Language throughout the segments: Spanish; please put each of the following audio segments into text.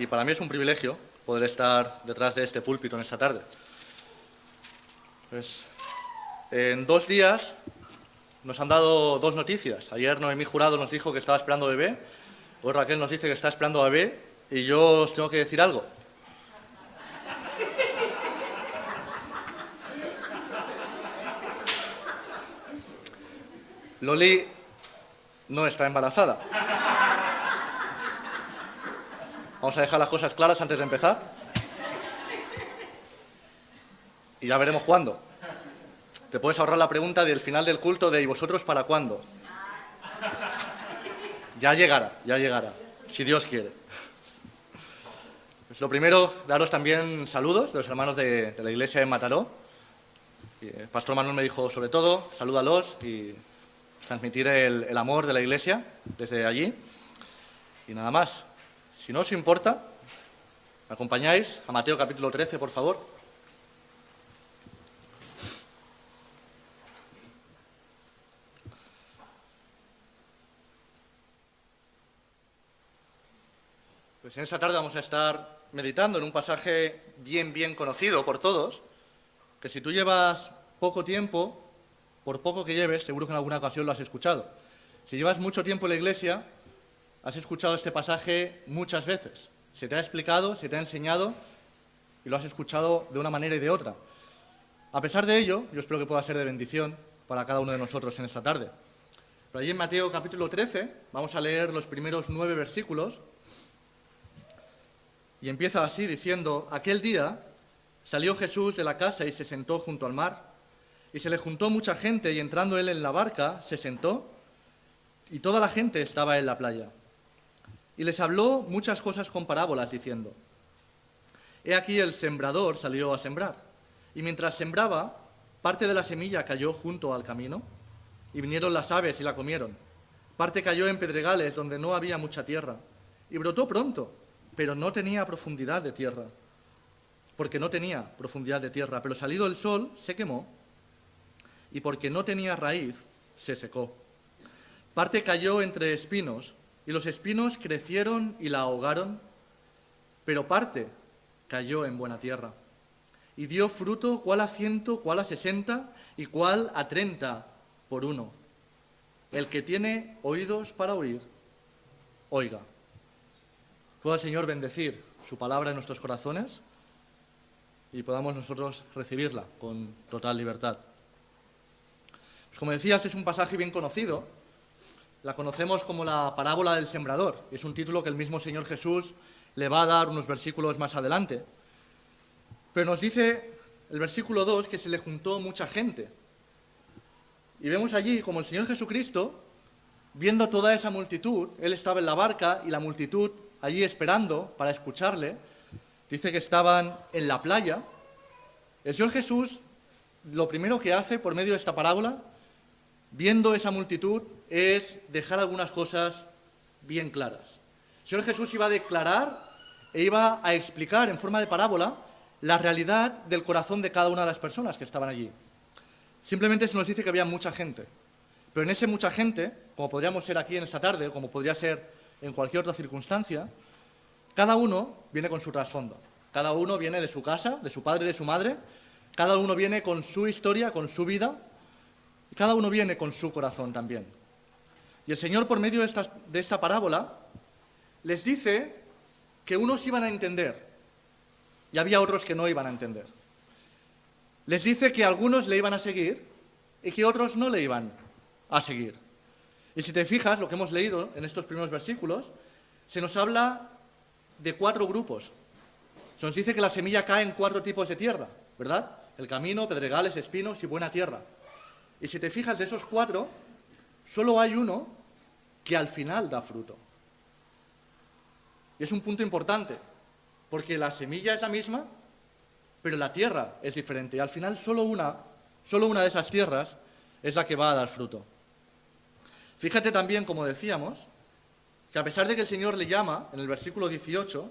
y para mí es un privilegio poder estar detrás de este púlpito en esta tarde. Pues, en 2 días nos han dado 2 noticias. Ayer Noemí Jurado nos dijo que estaba esperando bebé, hoy Raquel nos dice que está esperando bebé, y yo os tengo que decir algo. Loli no está embarazada. Vamos a dejar las cosas claras antes de empezar. Y ya veremos cuándo. Te puedes ahorrar la pregunta del final del culto de ¿y vosotros para cuándo? Ya llegará, si Dios quiere. Pues lo primero, daros también saludos de los hermanos de la iglesia de Mataró. El pastor Manuel me dijo, sobre todo, salúdalos y transmitir el amor de la iglesia desde allí. Y nada más. Si no os importa, ¿me acompañáis a Mateo capítulo 13, por favor? Pues en esta tarde vamos a estar meditando en un pasaje bien conocido por todos, que si tú llevas poco tiempo, por poco que lleves, seguro que en alguna ocasión lo has escuchado. Si llevas mucho tiempo en la iglesia, has escuchado este pasaje muchas veces. Se te ha explicado, se te ha enseñado y lo has escuchado de una manera y de otra. A pesar de ello, yo espero que pueda ser de bendición para cada uno de nosotros en esta tarde. Pero allí en Mateo capítulo 13 vamos a leer los primeros 9 versículos y empieza así diciendo: aquel día salió Jesús de la casa y se sentó junto al mar, y se le juntó mucha gente, y entrando él en la barca se sentó, y toda la gente estaba en la playa. Y les habló muchas cosas con parábolas, diciendo: he aquí el sembrador salió a sembrar, y mientras sembraba, parte de la semilla cayó junto al camino, y vinieron las aves y la comieron. Parte cayó en pedregales donde no había mucha tierra, y brotó pronto, pero no tenía profundidad de tierra, pero salido el sol se quemó, y porque no tenía raíz, se secó. Parte cayó entre espinos, y los espinos crecieron y la ahogaron, pero parte cayó en buena tierra, y dio fruto, cuál a 100, cuál a 60, y cuál a 30 por uno. El que tiene oídos para oír, oiga. Pueda el Señor bendecir su palabra en nuestros corazones y podamos nosotros recibirla con total libertad. Pues como decías, es un pasaje bien conocido. La conocemos como la parábola del sembrador. Es un título que el mismo Señor Jesús le va a dar unos versículos más adelante. Pero nos dice el versículo 2 que se le juntó mucha gente. Y vemos allí como el Señor Jesucristo, viendo toda esa multitud, él estaba en la barca y la multitud allí esperando para escucharle. Dice que estaban en la playa. El Señor Jesús, lo primero que hace por medio de esta parábola, viendo esa multitud, es dejar algunas cosas bien claras. El Señor Jesús iba a declarar e iba a explicar en forma de parábola la realidad del corazón de cada una de las personas que estaban allí. Simplemente se nos dice que había mucha gente, pero en ese mucha gente, como podríamos ser aquí en esta tarde, como podría ser en cualquier otra circunstancia, cada uno viene con su trasfondo. Cada uno viene de su casa, de su padre y de su madre. Cada uno viene con su historia, con su vida. Y cada uno viene con su corazón también. Y el Señor, por medio de esta parábola, les dice que unos iban a entender y había otros que no iban a entender. Les dice que algunos le iban a seguir y que otros no le iban a seguir. Y si te fijas, lo que hemos leído en estos primeros versículos, se nos habla de 4 grupos. Se nos dice que la semilla cae en 4 tipos de tierra, ¿verdad? El camino, pedregales, espinos y buena tierra. Y si te fijas, de esos 4, solo hay uno que al final da fruto. Y es un punto importante, porque la semilla es la misma, pero la tierra es diferente. Y al final solo una de esas tierras es la que va a dar fruto. Fíjate también, como decíamos, que a pesar de que el Señor le llama, en el versículo 18,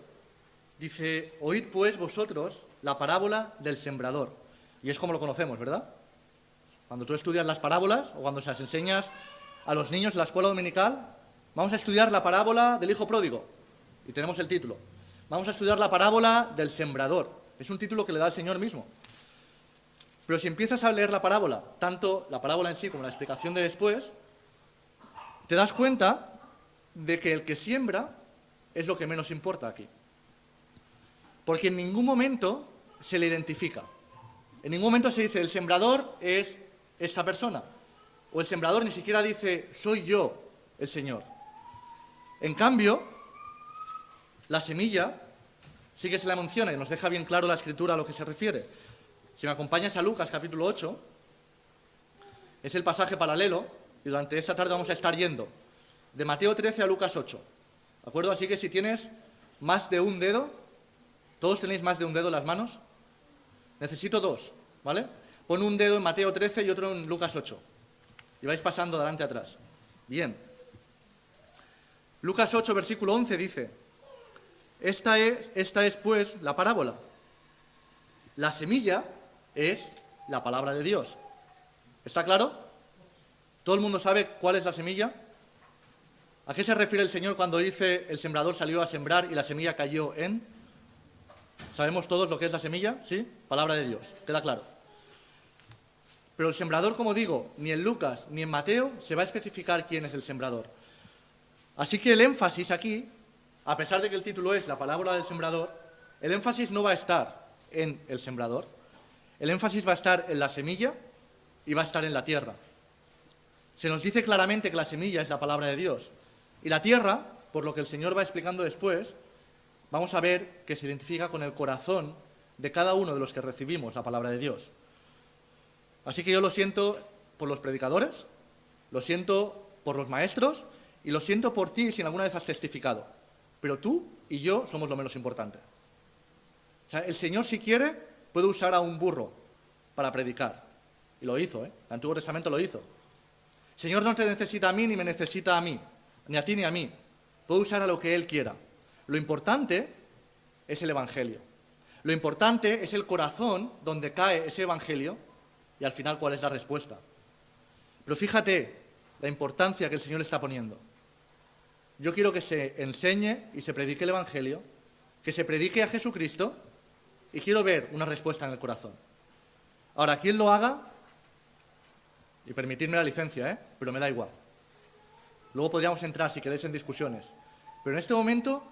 dice: oíd pues vosotros la parábola del sembrador. Y es como lo conocemos, ¿verdad? Cuando tú estudias las parábolas o cuando se las enseñas a los niños en la escuela dominical, vamos a estudiar la parábola del hijo pródigo. Y tenemos el título. Vamos a estudiar la parábola del sembrador. Es un título que le da el Señor mismo. Pero si empiezas a leer la parábola, tanto la parábola en sí como la explicación de después, te das cuenta de que el que siembra es lo que menos importa aquí. Porque en ningún momento se le identifica. En ningún momento se dice, el sembrador es esta persona. O el sembrador ni siquiera dice, soy yo el Señor. En cambio, la semilla sí que se la menciona y nos deja bien claro la Escritura a lo que se refiere. Si me acompañas a Lucas, capítulo 8, es el pasaje paralelo, y durante esta tarde vamos a estar yendo de Mateo 13 a Lucas 8. ¿De acuerdo? Así que si tienes más de un dedo, ¿todos tenéis más de un dedo en las manos? Necesito dos, ¿vale? Pon un dedo en Mateo 13 y otro en Lucas 8. Y vais pasando de adelante a atrás. Bien. Lucas 8, versículo 11 dice, esta es pues la parábola. La semilla es la palabra de Dios. ¿Está claro? ¿Todo el mundo sabe cuál es la semilla? ¿A qué se refiere el Señor cuando dice el sembrador salió a sembrar y la semilla cayó en? ¿Sabemos todos lo que es la semilla? ¿Sí? Palabra de Dios. ¿Queda claro? Pero el sembrador, como digo, ni en Lucas ni en Mateo se va a especificar quién es el sembrador. Así que el énfasis aquí, a pesar de que el título es la parábola del sembrador, el énfasis no va a estar en el sembrador. El énfasis va a estar en la semilla y va a estar en la tierra. Se nos dice claramente que la semilla es la palabra de Dios. Y la tierra, por lo que el Señor va explicando después, vamos a ver que se identifica con el corazón de cada uno de los que recibimos la palabra de Dios. Así que yo lo siento por los predicadores, lo siento por los maestros y lo siento por ti si alguna vez has testificado. Pero tú y yo somos lo menos importante. O sea, el Señor, si quiere, puede usar a un burro para predicar. Y lo hizo, ¿eh? El Antiguo Testamento lo hizo. El Señor no te necesita a mí ni me necesita a mí, ni a ti ni a mí. Puede usar a lo que Él quiera. Lo importante es el Evangelio. Lo importante es el corazón donde cae ese Evangelio y al final cuál es la respuesta. Pero fíjate la importancia que el Señor está poniendo. Yo quiero que se enseñe y se predique el Evangelio, que se predique a Jesucristo y quiero ver una respuesta en el corazón. Ahora, quien lo haga, y permitidme la licencia, pero me da igual. Luego podríamos entrar, si queréis, en discusiones. Pero en este momento,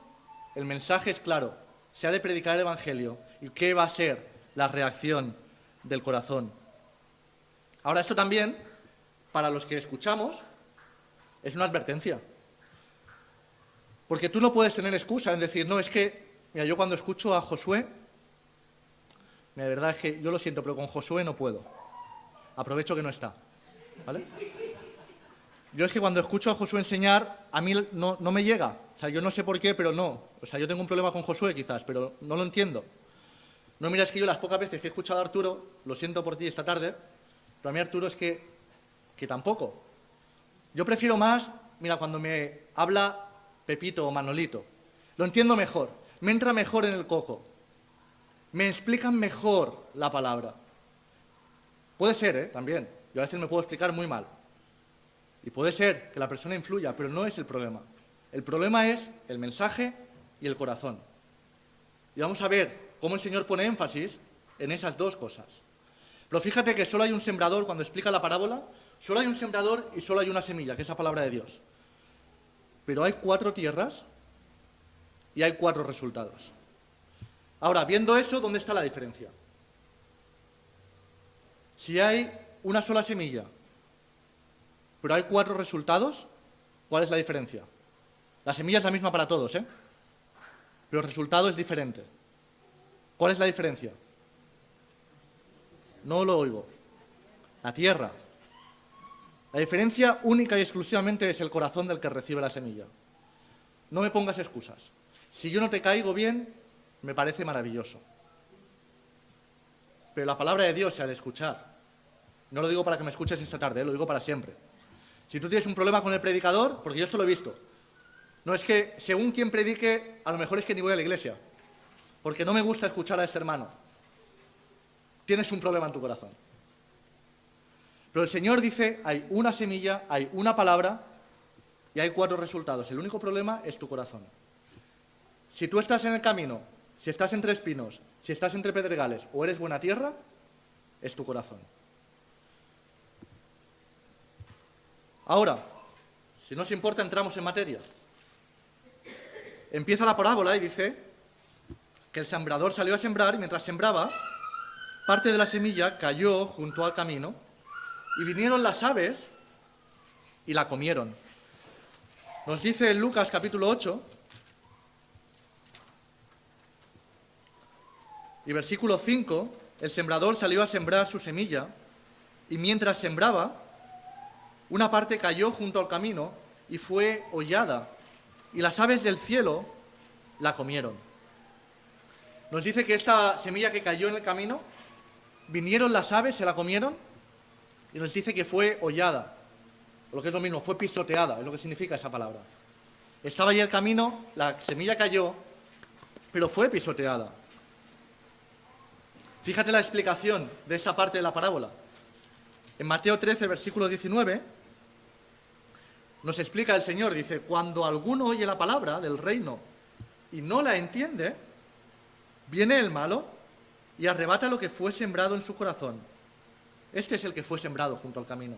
el mensaje es claro. Se ha de predicar el Evangelio. ¿Y qué va a ser la reacción del corazón? Ahora, esto también, para los que escuchamos, es una advertencia. Porque tú no puedes tener excusa en decir, no, es que, mira, yo cuando escucho a Josué, de verdad es que yo lo siento, pero con Josué no puedo. Aprovecho que no está, ¿vale? Yo es que cuando escucho a Josué enseñar, a mí no me llega. O sea, yo no sé por qué, pero no. O sea, yo tengo un problema con Josué quizás, pero no lo entiendo. No, mira, es que yo las pocas veces que he escuchado a Arturo, lo siento por ti esta tarde, pero a mí Arturo es que tampoco. Yo prefiero más, mira, cuando me habla Pepito o Manolito, lo entiendo mejor, me entra mejor en el coco, me explican mejor la palabra. Puede ser, también. Yo a veces me puedo explicar muy mal. Y puede ser que la persona influya, pero no es el problema. El problema es el mensaje y el corazón. Y vamos a ver cómo el Señor pone énfasis en esas dos cosas. Pero fíjate que solo hay un sembrador, cuando explica la parábola, solo hay un sembrador y solo hay una semilla, que es la palabra de Dios. Pero hay 4 tierras y hay 4 resultados. Ahora, viendo eso, ¿dónde está la diferencia? Si hay una sola semilla, pero hay 4 resultados, ¿cuál es la diferencia? La semilla es la misma para todos, pero el resultado es diferente. ¿Cuál es la diferencia? No lo oigo. La tierra. La diferencia única y exclusivamente es el corazón del que recibe la semilla. No me pongas excusas. Si yo no te caigo bien, me parece maravilloso. Pero la palabra de Dios se ha de escuchar. No lo digo para que me escuches esta tarde, lo digo para siempre. Si tú tienes un problema con el predicador, porque yo esto lo he visto, no es que según quien predique, a lo mejor es que ni voy a la iglesia, porque no me gusta escuchar a este hermano. Tienes un problema en tu corazón. Pero el Señor dice, hay una semilla, hay una palabra y hay 4 resultados. El único problema es tu corazón. Si tú estás en el camino, si estás entre espinos, si estás entre pedregales o eres buena tierra, es tu corazón. Ahora, si no os importa, entramos en materia. Empieza la parábola y dice que el sembrador salió a sembrar y mientras sembraba, parte de la semilla cayó junto al camino y vinieron las aves y la comieron. Nos dice en Lucas capítulo 8 y versículo 5, el sembrador salió a sembrar su semilla y mientras sembraba, una parte cayó junto al camino y fue hollada y las aves del cielo la comieron. Nos dice que esta semilla que cayó en el camino, vinieron las aves, se la comieron y nos dice que fue hollada. Lo que es lo mismo, fue pisoteada, es lo que significa esa palabra. Estaba allí el camino, la semilla cayó, pero fue pisoteada. Fíjate la explicación de esta parte de la parábola. En Mateo 13, versículo 19, nos explica el Señor, dice, cuando alguno oye la palabra del reino y no la entiende, viene el malo y arrebata lo que fue sembrado en su corazón. Este es el que fue sembrado junto al camino.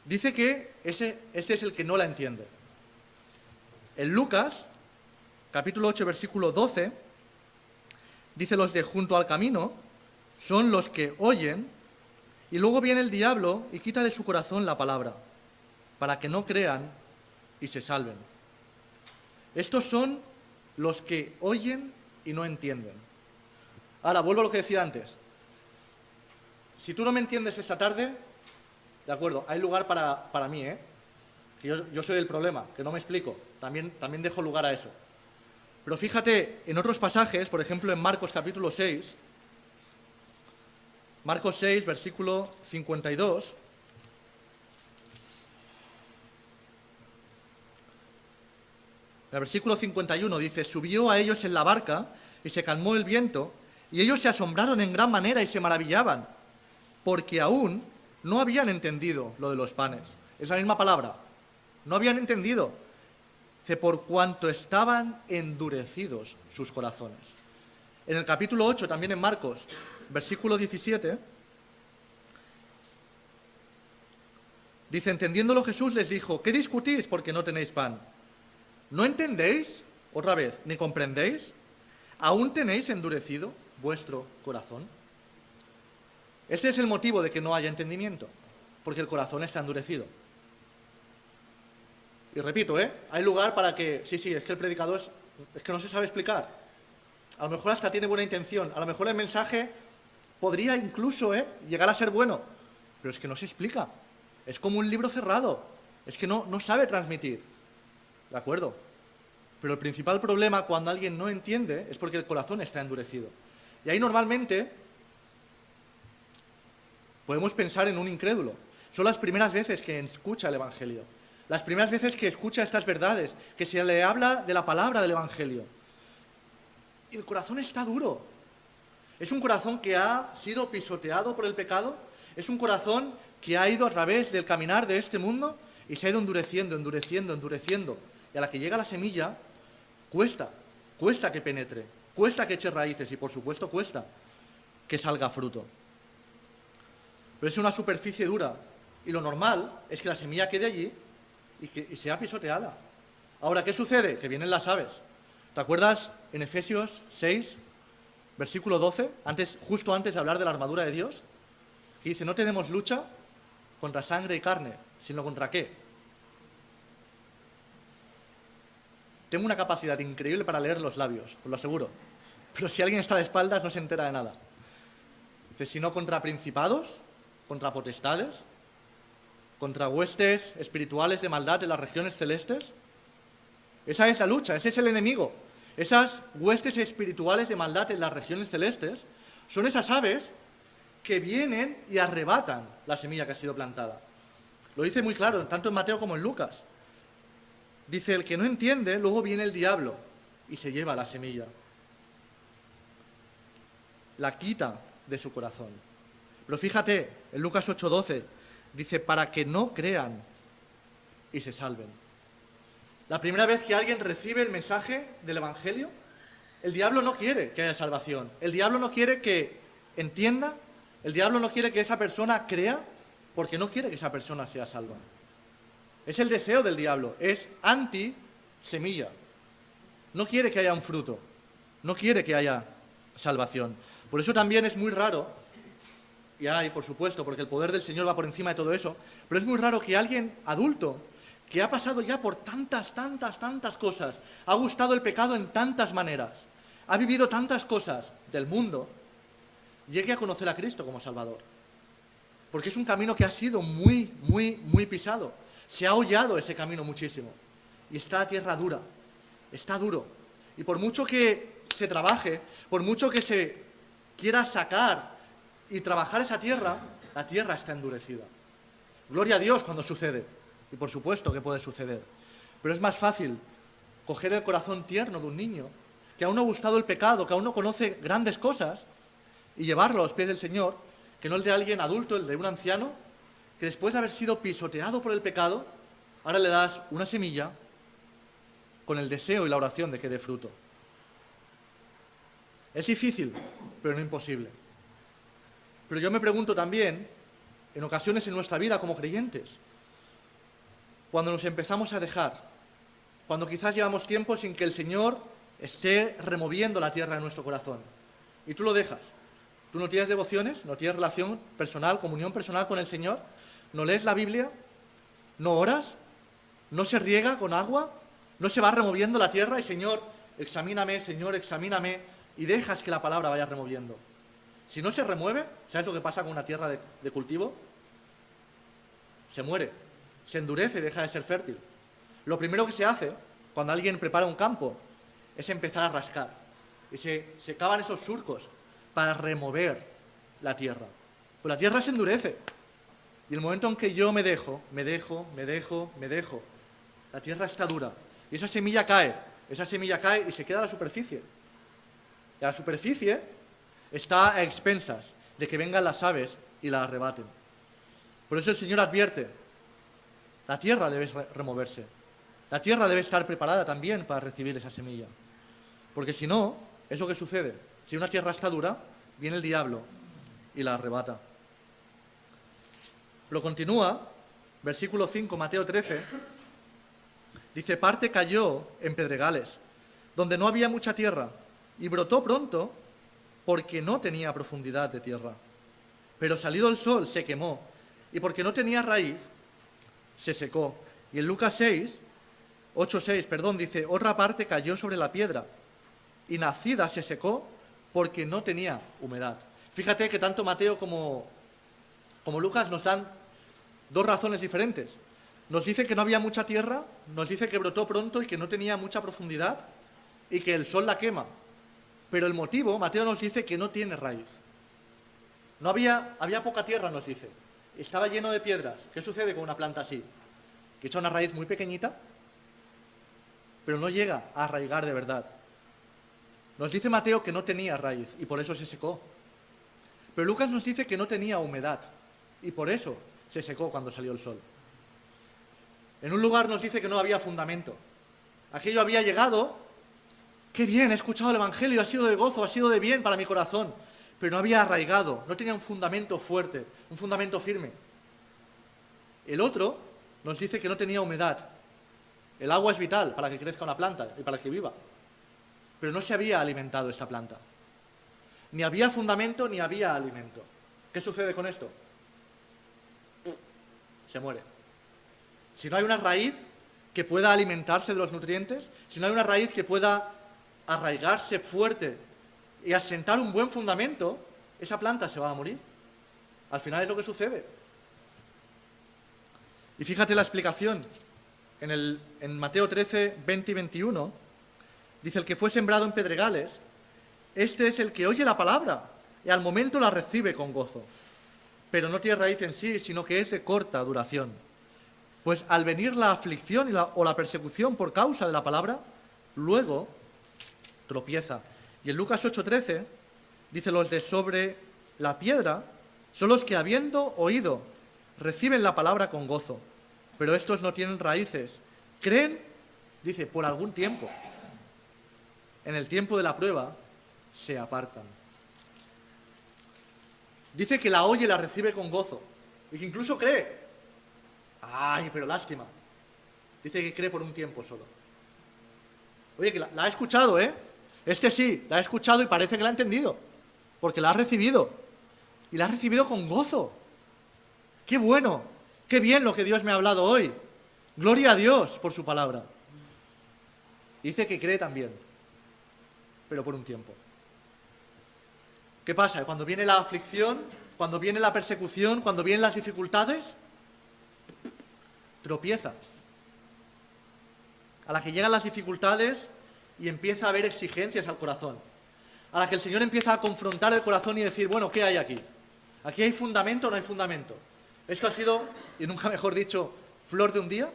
Dice que este es el que no la entiende. En Lucas, capítulo 8, versículo 12, dice los de junto al camino son los que oyen y luego viene el diablo y quita de su corazón la palabra, para que no crean y se salven. Estos son los que oyen y no entienden. Ahora, vuelvo a lo que decía antes. Si tú no me entiendes esta tarde, de acuerdo, hay lugar para mí, que yo soy el problema, que no me explico. También dejo lugar a eso. Pero fíjate, en otros pasajes, por ejemplo en Marcos capítulo 6, Marcos 6, versículo 52, el versículo 51 dice, subió a ellos en la barca y se calmó el viento, y ellos se asombraron en gran manera y se maravillaban, porque aún no habían entendido lo de los panes. Esa misma palabra, no habían entendido. Dice, por cuanto estaban endurecidos sus corazones. En el capítulo 8, también en Marcos, versículo 17, dice, entendiéndolo Jesús les dijo, ¿qué discutís porque no tenéis pan? ¿No entendéis? Otra vez, ¿ni comprendéis? ¿Aún tenéis endurecido vuestro corazón? Este es el motivo de que no haya entendimiento, porque el corazón está endurecido. Y repito, hay lugar para que, sí, es que el predicador es que no se sabe explicar. A lo mejor hasta tiene buena intención, a lo mejor el mensaje podría incluso llegar a ser bueno, pero es que no se explica. Es como un libro cerrado, es que no sabe transmitir. ¿De acuerdo? Pero el principal problema cuando alguien no entiende es porque el corazón está endurecido. Y ahí normalmente podemos pensar en un incrédulo. Son las primeras veces que escucha el Evangelio. Las primeras veces que escucha estas verdades, que se le habla de la palabra del Evangelio. Y el corazón está duro. Es un corazón que ha sido pisoteado por el pecado. Es un corazón que ha ido a través del caminar de este mundo y se ha ido endureciendo. Y a la que llega la semilla, cuesta que penetre, cuesta que eche raíces y por supuesto cuesta que salga fruto. Pero es una superficie dura y lo normal es que la semilla quede allí y sea pisoteada. Ahora, ¿qué sucede? Que vienen las aves. ¿Te acuerdas en Efesios 6, versículo 12, justo antes de hablar de la armadura de Dios? Que dice, no tenemos lucha contra sangre y carne, sino contra ¿qué? Tengo una capacidad increíble para leer los labios, os lo aseguro. Pero si alguien está de espaldas no se entera de nada. Dice, sino contra principados, contra potestades, contra huestes espirituales de maldad en las regiones celestes. Esa es la lucha, ese es el enemigo. Esas huestes espirituales de maldad en las regiones celestes son esas aves que vienen y arrebatan la semilla que ha sido plantada. Lo dice muy claro, tanto en Mateo como en Lucas. Dice, el que no entiende, luego viene el diablo y se lleva la semilla. La quita de su corazón. Pero fíjate, en Lucas 8:12, dice, para que no crean y se salven. La primera vez que alguien recibe el mensaje del Evangelio, el diablo no quiere que haya salvación. El diablo no quiere que entienda. El diablo no quiere que esa persona crea, porque no quiere que esa persona sea salva. Es el deseo del diablo, es anti-semilla. No quiere que haya un fruto, no quiere que haya salvación. Por eso también es muy raro, y hay, por supuesto, porque el poder del Señor va por encima de todo eso, pero es muy raro que alguien adulto, que ha pasado ya por tantas cosas, ha gustado el pecado en tantas maneras, ha vivido tantas cosas del mundo, llegue a conocer a Cristo como Salvador. Porque es un camino que ha sido muy pisado. Se ha hollado ese camino muchísimo. Y está a tierra dura. Está duro. Y por mucho que se trabaje, por mucho que se quiera sacar y trabajar esa tierra, la tierra está endurecida. Gloria a Dios cuando sucede. Y por supuesto que puede suceder. Pero es más fácil coger el corazón tierno de un niño, que aún no ha gustado el pecado, que aún no conoce grandes cosas, y llevarlo a los pies del Señor, que no el de alguien adulto, el de un anciano, que después de haber sido pisoteado por el pecado, ahora le das una semilla con el deseo y la oración de que dé fruto. Es difícil, pero no imposible. Pero yo me pregunto también, en ocasiones en nuestra vida como creyentes, cuando nos empezamos a dejar, cuando quizás llevamos tiempo sin que el Señor esté removiendo la tierra de nuestro corazón, y tú lo dejas. Tú no tienes devociones, no tienes relación personal, comunión personal con el Señor, no lees la Biblia, no oras, no se riega con agua, no se va removiendo la tierra y Señor, examíname, y dejas que la palabra vaya removiendo. Si no se remueve, ¿sabes lo que pasa con una tierra de cultivo? Se muere, se endurece y deja de ser fértil. Lo primero que se hace cuando alguien prepara un campo es empezar a rascar y se cavan esos surcos para remover la tierra. Pues la tierra se endurece. Y el momento en que yo me dejo, la tierra está dura. Y esa semilla cae y se queda a la superficie. Y a la superficie está a expensas de que vengan las aves y la arrebaten. Por eso el Señor advierte, la tierra debe removerse. La tierra debe estar preparada también para recibir esa semilla. Porque si no, es lo que sucede. Si una tierra está dura, viene el diablo y la arrebata. Lo continúa, versículo 5, Mateo 13, dice, parte cayó en pedregales, donde no había mucha tierra, y brotó pronto, porque no tenía profundidad de tierra. Pero salido el sol se quemó, y porque no tenía raíz, se secó. Y en Lucas 8:6, dice, otra parte cayó sobre la piedra, y nacida se secó, porque no tenía humedad. Fíjate que tanto Mateo como Lucas nos dan dos razones diferentes. Nos dice que no había mucha tierra, nos dice que brotó pronto y que no tenía mucha profundidad y que el sol la quema. Pero el motivo, Mateo nos dice que no tiene raíz. Había poca tierra, nos dice. Estaba lleno de piedras. ¿Qué sucede con una planta así? Que echa una raíz muy pequeñita, pero no llega a arraigar de verdad. Nos dice Mateo que no tenía raíz y por eso se secó. Pero Lucas nos dice que no tenía humedad y por eso se secó cuando salió el sol. En un lugar nos dice que no había fundamento. Aquello había llegado, qué bien, he escuchado el Evangelio, ha sido de gozo, ha sido de bien para mi corazón, pero no había arraigado, no tenía un fundamento fuerte, un fundamento firme. El otro nos dice que no tenía humedad. El agua es vital para que crezca una planta y para que viva. Pero no se había alimentado esta planta. Ni había fundamento ni había alimento. ¿Qué sucede con esto? Se muere. Si no hay una raíz que pueda alimentarse de los nutrientes, si no hay una raíz que pueda arraigarse fuerte y asentar un buen fundamento, esa planta se va a morir. Al final es lo que sucede. Y fíjate la explicación. En Mateo 13, 20 y 21, dice, el que fue sembrado en pedregales, este es el que oye la palabra y al momento la recibe con gozo. Pero no tiene raíz en sí, sino que es de corta duración. Pues al venir la aflicción o la persecución por causa de la palabra, luego tropieza. Y en Lucas 8:13 dice, los de sobre la piedra son los que habiendo oído reciben la palabra con gozo, pero estos no tienen raíces, creen Dice, por algún tiempo. En el tiempo de la prueba se apartan. Dice que la oye y la recibe con gozo. Y que incluso cree. ¡Ay, pero lástima! Dice que cree por un tiempo solo. Oye, que la ha escuchado, ¿eh? Este sí, la ha escuchado y parece que la ha entendido. Porque la ha recibido. Y la ha recibido con gozo. ¡Qué bueno! ¡Qué bien lo que Dios me ha hablado hoy! Gloria a Dios por su palabra. Dice que cree también, pero por un tiempo. ¿Qué pasa? Cuando viene la aflicción, cuando viene la persecución, cuando vienen las dificultades, tropieza. A la que llegan las dificultades y empieza a haber exigencias al corazón. A la que el Señor empieza a confrontar el corazón y decir, bueno, ¿qué hay aquí? ¿Aquí hay fundamento o no hay fundamento? Esto ha sido, y nunca mejor dicho, flor de un día,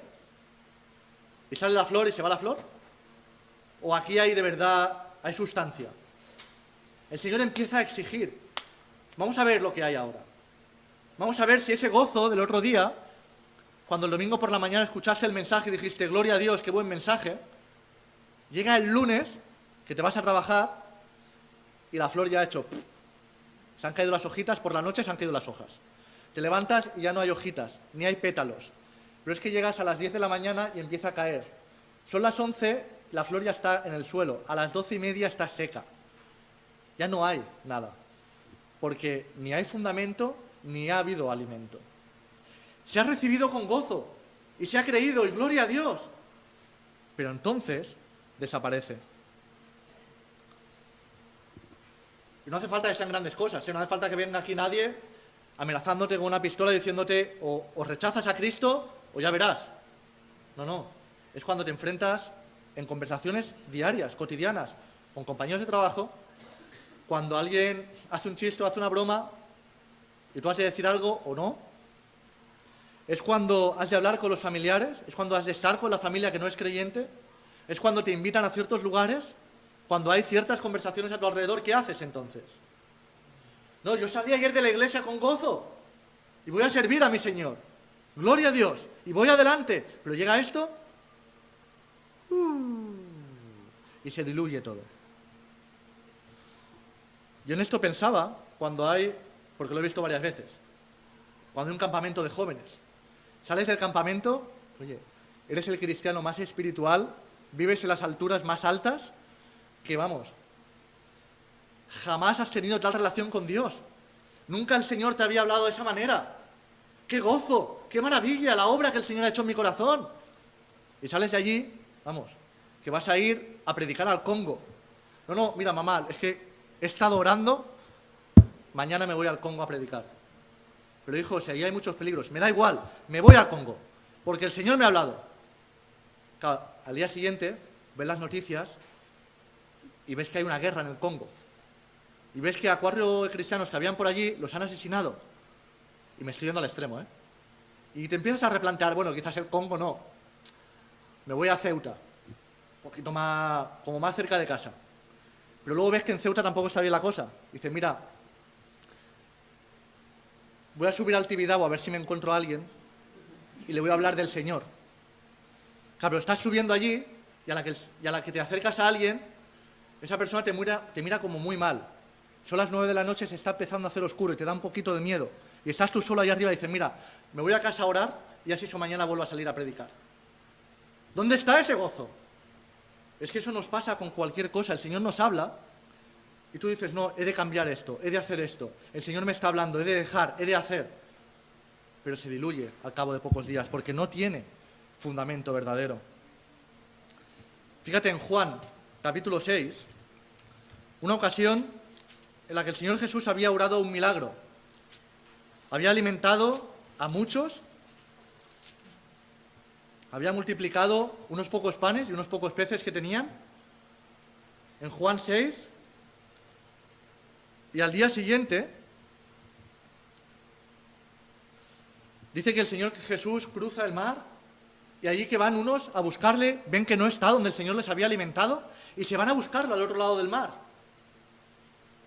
y sale la flor y se va la flor. ¿O aquí hay de verdad, hay sustancia? El Señor empieza a exigir. Vamos a ver lo que hay ahora. Vamos a ver si ese gozo del otro día, cuando el domingo por la mañana escuchaste el mensaje y dijiste, gloria a Dios, qué buen mensaje, llega el lunes, que te vas a trabajar, y la flor ya ha hecho... Se han caído las hojitas, por la noche se han caído las hojas. Te levantas y ya no hay hojitas, ni hay pétalos. Pero es que llegas a las 10 de la mañana y empieza a caer. Son las 11, la flor ya está en el suelo. A las 12:30 está seca. Ya no hay nada. Porque ni hay fundamento, ni ha habido alimento. Se ha recibido con gozo y se ha creído, y gloria a Dios. Pero entonces desaparece. Y no hace falta que sean grandes cosas, ¿eh? No hace falta que venga aquí nadie amenazándote con una pistola diciéndote o rechazas a Cristo o ya verás. No. Es cuando te enfrentas en conversaciones diarias, cotidianas, con compañeros de trabajo, cuando alguien hace un chiste o hace una broma y tú has de decir algo o no. Es cuando has de hablar con los familiares, es cuando has de estar con la familia que no es creyente, es cuando te invitan a ciertos lugares, cuando hay ciertas conversaciones a tu alrededor. ¿Qué haces entonces? No, yo salí ayer de la iglesia con gozo y voy a servir a mi Señor. Gloria a Dios. Y voy adelante. Pero llega esto y se diluye todo. Yo en esto pensaba cuando hay, porque lo he visto varias veces, cuando hay un campamento de jóvenes. Sales del campamento, oye, eres el cristiano más espiritual, vives en las alturas más altas, que vamos, jamás has tenido tal relación con Dios. Nunca el Señor te había hablado de esa manera. ¡Qué gozo! ¡Qué maravilla la obra que el Señor ha hecho en mi corazón! Y sales de allí, vamos, que vas a ir a predicar al Congo. No, mira, mamá, es que he estado orando, mañana me voy al Congo a predicar. Pero hijo, si ahí hay muchos peligros, me da igual, me voy al Congo, porque el Señor me ha hablado. Claro, al día siguiente ves las noticias y ves que hay una guerra en el Congo. Y ves que a 4 cristianos que habían por allí los han asesinado. Y me estoy yendo al extremo, ¿eh? Y te empiezas a replantear, bueno, quizás el Congo no. Me voy a Ceuta, un poquito más, como más cerca de casa. Pero luego ves que en Ceuta tampoco está bien la cosa. Dices, mira, voy a subir al Tibidabo a ver si me encuentro a alguien y le voy a hablar del Señor. Claro, estás subiendo allí y a la que te acercas a alguien, esa persona te mira como muy mal. Son las 9 de la noche, se está empezando a hacer oscuro y te da un poquito de miedo. Y estás tú solo allá arriba y dices, mira, me voy a casa a orar y así mañana vuelvo a salir a predicar. ¿Dónde está ese gozo? Es que eso nos pasa con cualquier cosa. El Señor nos habla y tú dices, no, he de cambiar esto, he de hacer esto. El Señor me está hablando, he de dejar, he de hacer. Pero se diluye al cabo de pocos días porque no tiene fundamento verdadero. Fíjate en Juan, capítulo 6, una ocasión en la que el Señor Jesús había obrado un milagro. Había alimentado a muchos, había multiplicado unos pocos panes y unos pocos peces que tenían. En Juan 6, y al día siguiente, dice que el Señor Jesús cruza el mar y allí que van unos a buscarle, ven que no está donde el Señor les había alimentado y se van a buscarlo al otro lado del mar.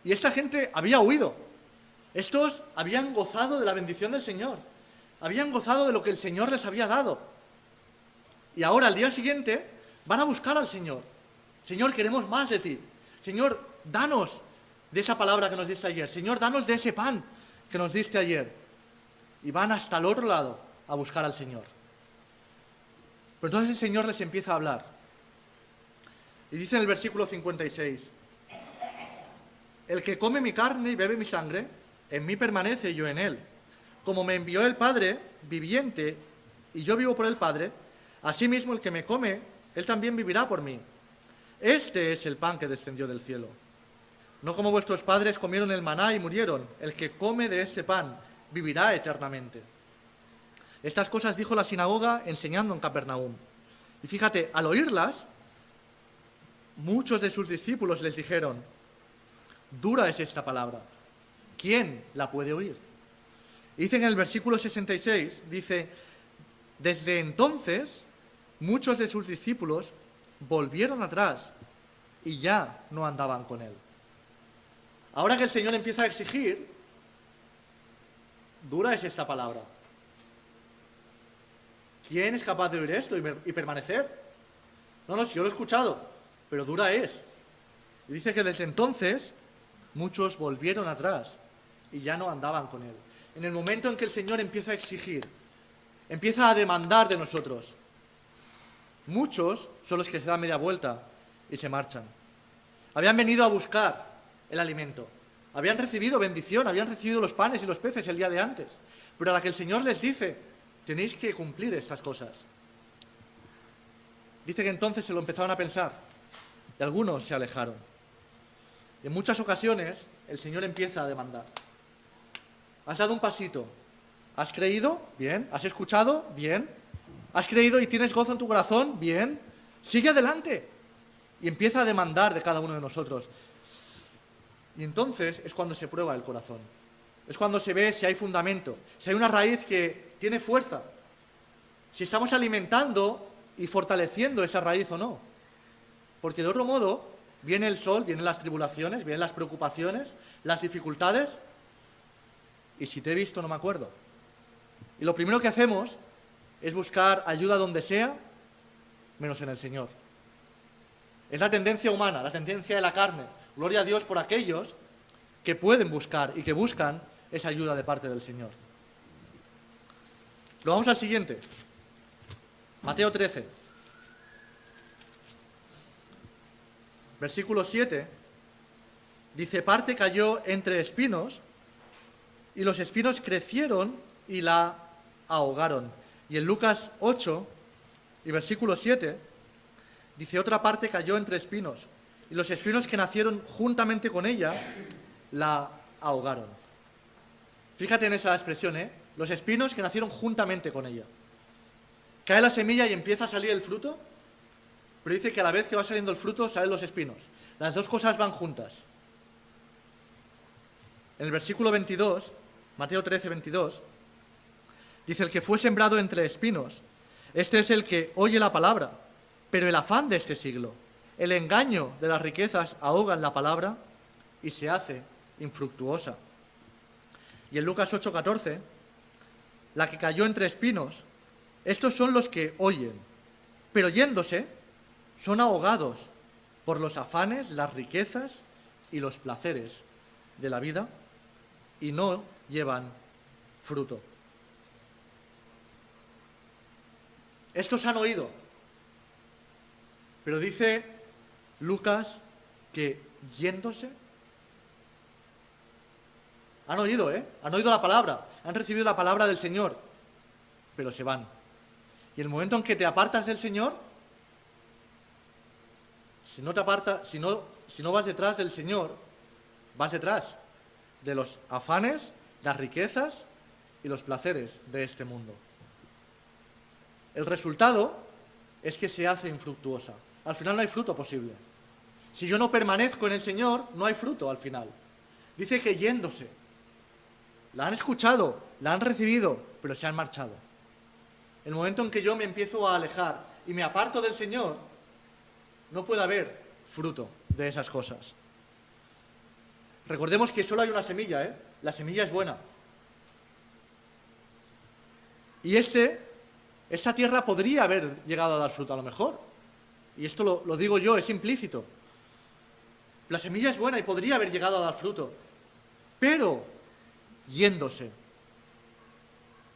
Y esta gente había huido. Estos habían gozado de la bendición del Señor. Habían gozado de lo que el Señor les había dado. Y ahora, al día siguiente, Van a buscar al Señor. Señor, queremos más de ti. Señor, danos de esa palabra que nos diste ayer. Señor, danos de ese pan que nos diste ayer. Y van hasta el otro lado a buscar al Señor. Pero entonces el Señor les empieza a hablar. Y dice en el versículo 56, el que come mi carne y bebe mi sangre, en mí permanece y yo en él. Como me envió el Padre viviente y yo vivo por el Padre, asimismo el que me come, él también vivirá por mí. Este es el pan que descendió del cielo. No como vuestros padres comieron el maná y murieron. El que come de este pan vivirá eternamente. Estas cosas dijo la sinagoga enseñando en Capernaum. Y fíjate, al oírlas, muchos de sus discípulos les dijeron, dura es esta palabra, ¿quién la puede oír? Y dice en el versículo 66, dice, desde entonces muchos de sus discípulos volvieron atrás y ya no andaban con él. Ahora que el Señor empieza a exigir, dura es esta palabra. ¿Quién es capaz de oír esto y permanecer? No, si yo lo he escuchado, pero dura es. Y dice que desde entonces muchos volvieron atrás y ya no andaban con él. En el momento en que el Señor empieza a exigir, empieza a demandar de nosotros, muchos son los que se dan media vuelta y se marchan. Habían venido a buscar el alimento, habían recibido bendición, habían recibido los panes y los peces el día de antes, pero a la que el Señor les dice, tenéis que cumplir estas cosas. Dice que entonces se lo empezaron a pensar y algunos se alejaron. Y en muchas ocasiones el Señor empieza a demandar. Has dado un pasito, has creído, bien, has escuchado, bien, has creído y tienes gozo en tu corazón, bien, sigue adelante. Y empieza a demandar de cada uno de nosotros. Y entonces es cuando se prueba el corazón. Es cuando se ve si hay fundamento, si hay una raíz que tiene fuerza, si estamos alimentando y fortaleciendo esa raíz o no. Porque de otro modo viene el sol, vienen las tribulaciones, vienen las preocupaciones, las dificultades, y si te he visto no me acuerdo. Y lo primero que hacemos es buscar ayuda donde sea, menos en el Señor. Es la tendencia humana, la tendencia de la carne. Gloria a Dios por aquellos que pueden buscar y que buscan esa ayuda de parte del Señor. Lo vamos al siguiente. Mateo 13. Versículo 7. Dice, parte cayó entre espinos y los espinos crecieron y la ahogaron. Y en Lucas 8 y versículo 7 dice, otra parte cayó entre espinos y los espinos que nacieron juntamente con ella la ahogaron. Fíjate en esa expresión, ¿eh? Los espinos que nacieron juntamente con ella. Cae la semilla y empieza a salir el fruto, pero dice que a la vez que va saliendo el fruto salen los espinos. Las dos cosas van juntas. En el versículo 22, Mateo 13, 22, dice, el que fue sembrado entre espinos, este es el que oye la palabra, pero el afán de este siglo, el engaño de las riquezas ahogan la palabra y se hace infructuosa. Y en Lucas 8, 14, la que cayó entre espinos, estos son los que oyen, pero yéndose son ahogados por los afanes, las riquezas y los placeres de la vida y no llevan fruto. Estos han oído, pero dice Lucas que yéndose, han oído, han oído la palabra, han recibido la palabra del Señor, pero se van. Y el momento en que te apartas del Señor, si no te apartas, si no vas detrás del Señor, vas detrás de los afanes, las riquezas y los placeres de este mundo. El resultado es que se hace infructuosa. Al final no hay fruto posible. Si yo no permanezco en el Señor, no hay fruto al final. Dice que yéndose. La han escuchado, la han recibido, pero se han marchado. El momento en que yo me empiezo a alejar y me aparto del Señor, no puede haber fruto de esas cosas. Recordemos que solo hay una semilla, La semilla es buena. Y esta tierra podría haber llegado a dar fruto a lo mejor. y esto lo digo yo, es implícito. La semilla es buena y podría haber llegado a dar fruto, pero yéndose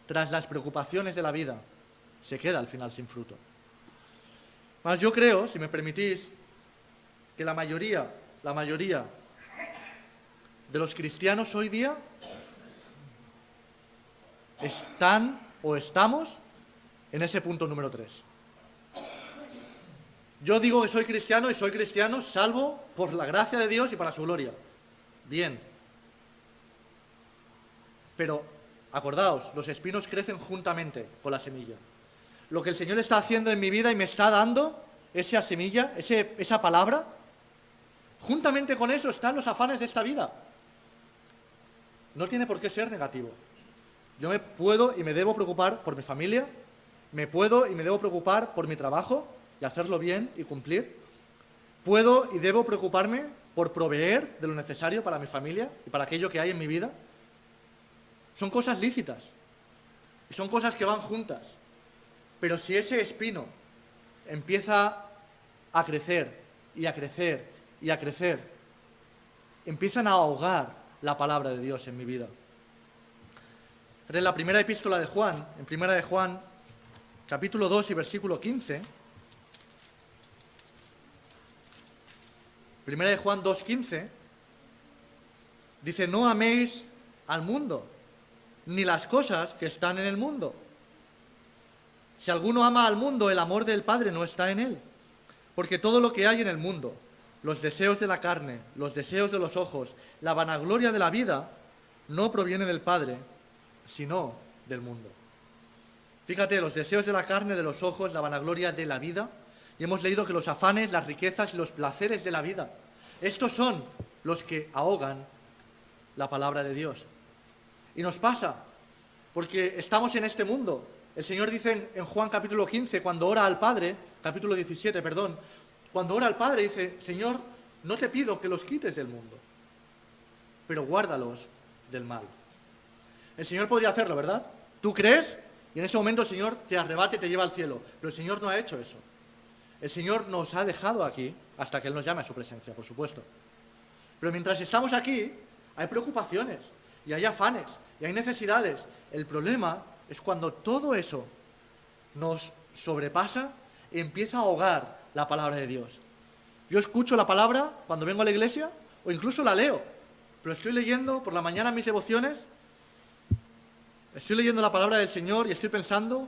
tras las preocupaciones de la vida, se queda al final sin fruto. Más yo creo, si me permitís, que la mayoría de los cristianos hoy día están o estamos en ese punto número 3. Yo digo que soy cristiano y soy cristiano salvo por la gracia de Dios y para su gloria. Bien. Pero, acordaos, los espinos crecen juntamente con la semilla. Lo que el Señor está haciendo en mi vida y me está dando, esa semilla, esa palabra, juntamente con eso están los afanes de esta vida. No tiene por qué ser negativo. Yo me puedo y me debo preocupar por mi familia, me puedo y me debo preocupar por mi trabajo y hacerlo bien y cumplir. Puedo y debo preocuparme por proveer de lo necesario para mi familia y para aquello que hay en mi vida. Son cosas lícitas y son cosas que van juntas. Pero si ese espino empieza a crecer y a crecer y a crecer, empiezan a ahogar la palabra de Dios en mi vida. En la primera epístola de Juan, en primera de Juan, capítulo 2 y versículo 15, primera de Juan 2:15, dice: no améis al mundo, ni las cosas que están en el mundo. Si alguno ama al mundo, el amor del Padre no está en él. Porque todo lo que hay en el mundo, los deseos de la carne, los deseos de los ojos, la vanagloria de la vida, no proviene del Padre, sino del mundo. Fíjate, los deseos de la carne, de los ojos, la vanagloria de la vida. Y hemos leído que los afanes, las riquezas y los placeres de la vida, estos son los que ahogan la palabra de Dios. Y nos pasa, porque estamos en este mundo. El Señor dice en Juan capítulo 15, cuando ora al Padre, capítulo 17, perdón, cuando ora al Padre dice: Señor, no te pido que los quites del mundo, pero guárdalos del mal. El Señor podría hacerlo, ¿verdad? Tú crees y en ese momento el Señor te arrebata y te lleva al cielo, pero el Señor no ha hecho eso. El Señor nos ha dejado aquí hasta que Él nos llame a su presencia, por supuesto. Pero mientras estamos aquí, hay preocupaciones y hay afanes y hay necesidades. El problema es cuando todo eso nos sobrepasa y empieza a ahogar la palabra de Dios. Yo escucho la palabra cuando vengo a la iglesia o incluso la leo, pero estoy leyendo por la mañana mis devociones, estoy leyendo la palabra del Señor y estoy pensando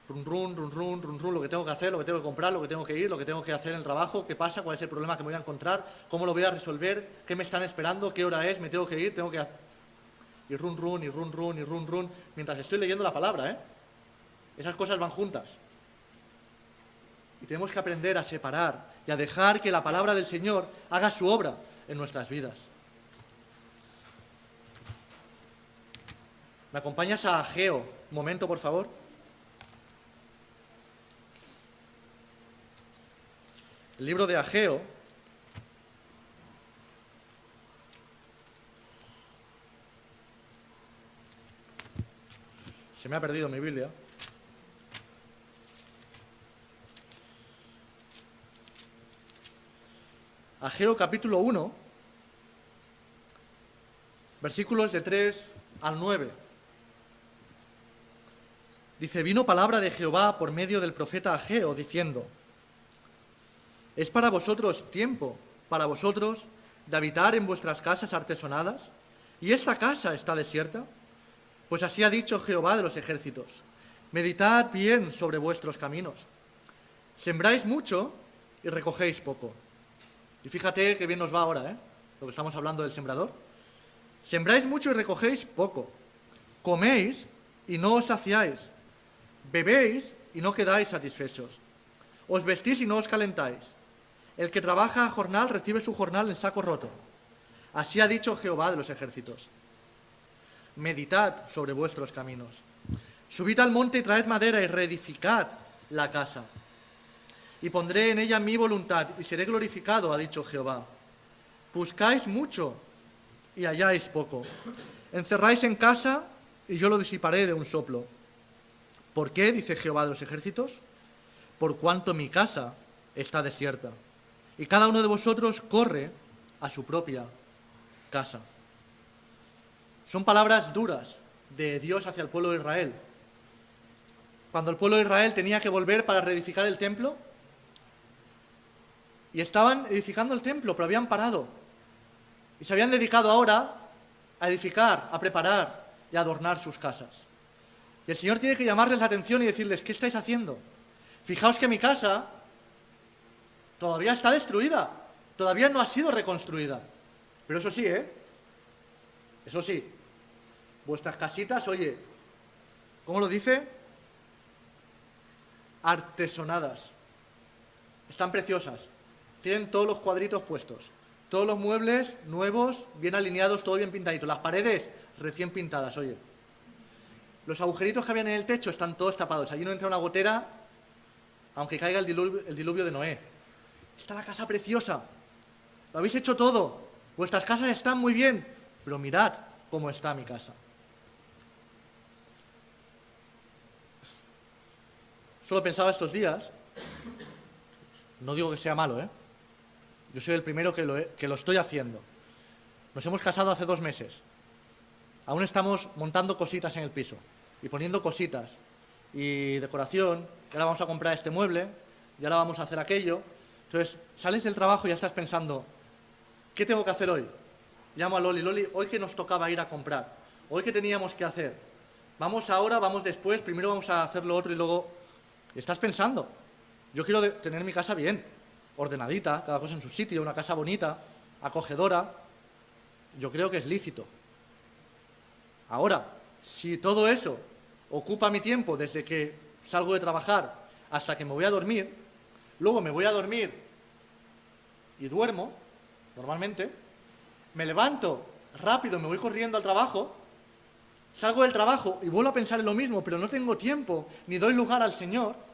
lo que tengo que hacer, lo que tengo que comprar, lo que tengo que ir, lo que tengo que hacer en el trabajo, qué pasa, cuál es el problema que me voy a encontrar, cómo lo voy a resolver, qué me están esperando, qué hora es, me tengo que ir, tengo que... Y run, mientras estoy leyendo la palabra, ¿eh? Esas cosas van juntas. Y tenemos que aprender a separar y a dejar que la palabra del Señor haga su obra en nuestras vidas. ¿Me acompañas a Ageo? Un momento, por favor. El libro de Ageo, se me ha perdido mi Biblia. Ageo capítulo 1, versículos de 3 al 9. Dice: vino palabra de Jehová por medio del profeta Ageo, diciendo: ¿es para vosotros tiempo, para vosotros, de habitar en vuestras casas artesonadas? ¿Y esta casa está desierta? Pues así ha dicho Jehová de los ejércitos: meditad bien sobre vuestros caminos. Sembráis mucho y recogéis poco. Y fíjate qué bien nos va ahora, lo que estamos hablando del sembrador. Sembráis mucho y recogéis poco. Coméis y no os saciáis. Bebéis y no quedáis satisfechos. Os vestís y no os calentáis. El que trabaja a jornal recibe su jornal en saco roto. Así ha dicho Jehová de los ejércitos: meditad sobre vuestros caminos. Subid al monte y traed madera y reedificad la casa. Y pondré en ella mi voluntad y seré glorificado, ha dicho Jehová. Buscáis mucho y halláis poco. Encerráis en casa y yo lo disiparé de un soplo. ¿Por qué? Dice Jehová de los ejércitos. Por cuanto mi casa está desierta, y cada uno de vosotros corre a su propia casa. Son palabras duras de Dios hacia el pueblo de Israel. Cuando el pueblo de Israel tenía que volver para reedificar el templo, y estaban edificando el templo, pero habían parado. Y se habían dedicado ahora a edificar, a preparar y a adornar sus casas. Y el Señor tiene que llamarles la atención y decirles, ¿qué estáis haciendo? Fijaos que mi casa todavía está destruida, todavía no ha sido reconstruida. Pero eso sí, eso sí, vuestras casitas, oye, ¿cómo lo dice? Artesonadas. Están preciosas. Tienen todos los cuadritos puestos. Todos los muebles nuevos, bien alineados, todo bien pintadito. Las paredes recién pintadas, oye. Los agujeritos que habían en el techo están todos tapados. Allí no entra una gotera, aunque caiga el diluvio de Noé. Está la casa preciosa. Lo habéis hecho todo. Vuestras casas están muy bien. Pero mirad cómo está mi casa. Solo pensaba estos días, no digo que sea malo, yo soy el primero que lo estoy haciendo. Nos hemos casado hace 2 meses. Aún estamos montando cositas en el piso y poniendo cositas y decoración. Y ahora vamos a comprar este mueble y ahora vamos a hacer aquello. Entonces, sales del trabajo y ya estás pensando, ¿qué tengo que hacer hoy? Llamo a Loli, Loli, hoy que nos tocaba ir a comprar, hoy que teníamos que hacer. Vamos ahora, vamos después, primero vamos a hacer lo otro y luego... Estás pensando, yo quiero tener mi casa bien, ordenadita, cada cosa en su sitio, una casa bonita, acogedora. Yo creo que es lícito. Ahora, si todo eso ocupa mi tiempo desde que salgo de trabajar hasta que me voy a dormir, luego me voy a dormir y duermo, normalmente, me levanto rápido, me voy corriendo al trabajo, salgo del trabajo y vuelvo a pensar en lo mismo, pero no tengo tiempo ni doy lugar al Señor.